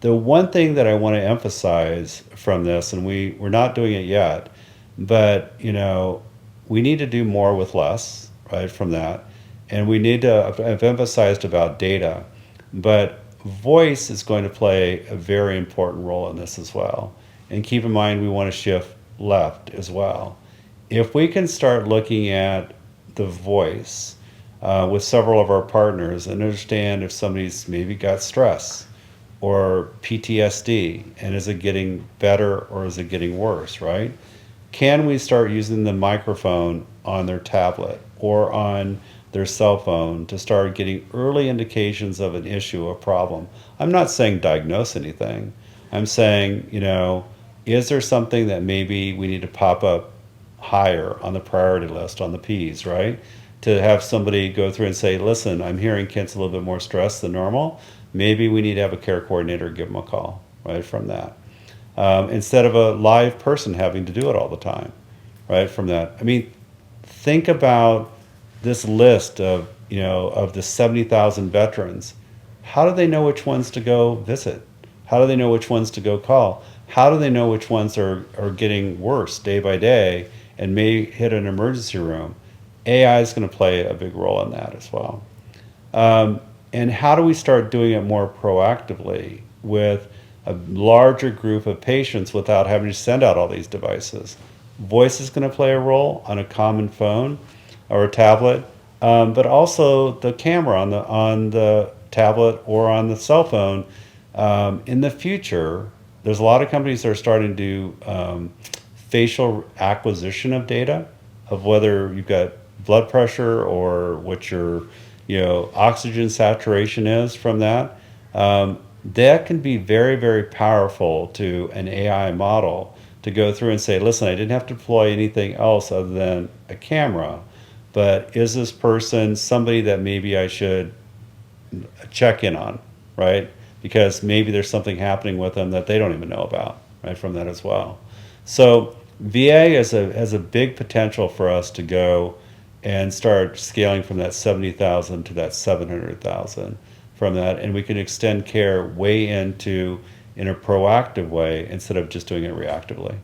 The one thing that I want to emphasize from this, and we're not doing it yet, but we need to do more with less, right? From that, and we need to. I've emphasized about data, but voice is going to play a very important role in this as well. And keep in mind, we want to shift left as well. If we can start looking at the voice with several of our partners and understand if somebody's maybe got stress or PTSD, and is it getting better or is it getting worse, right? Can we start using the microphone on their tablet or on their cell phone to start getting early indications of an issue or problem? I'm not saying diagnose anything. I'm saying, is there something that maybe we need to pop up higher on the priority list on the P's, right? To have somebody go through and say, listen, I'm hearing Kent's a little bit more stressed than normal. Maybe we need to have a care coordinator give him a call, right, from that. Instead of a live person having to do it all the time, right, from that. I mean, think about this list of the 70,000 veterans. How do they know which ones to go visit? How do they know which ones to go call? How do they know which ones are getting worse day by day and may hit an emergency room? AI is going to play a big role in that as well. And how do we start doing it more proactively with a larger group of patients without having to send out all these devices? Voice is going to play a role on a common phone or a tablet, but also the camera on the tablet or on the cell phone. In the future, there's a lot of companies that are starting to do facial acquisition of data of whether you've got blood pressure or what your oxygen saturation is from that. That can be very, very powerful to an AI model to go through and say, listen, I didn't have to deploy anything else other than a camera, but is this person somebody that maybe I should check in on, right? Because maybe there's something happening with them that they don't even know about, right, from that as well. So VA has a big potential for us to go and start scaling from that 70,000 to that 700,000 from that, and we can extend care way into in a proactive way instead of just doing it reactively.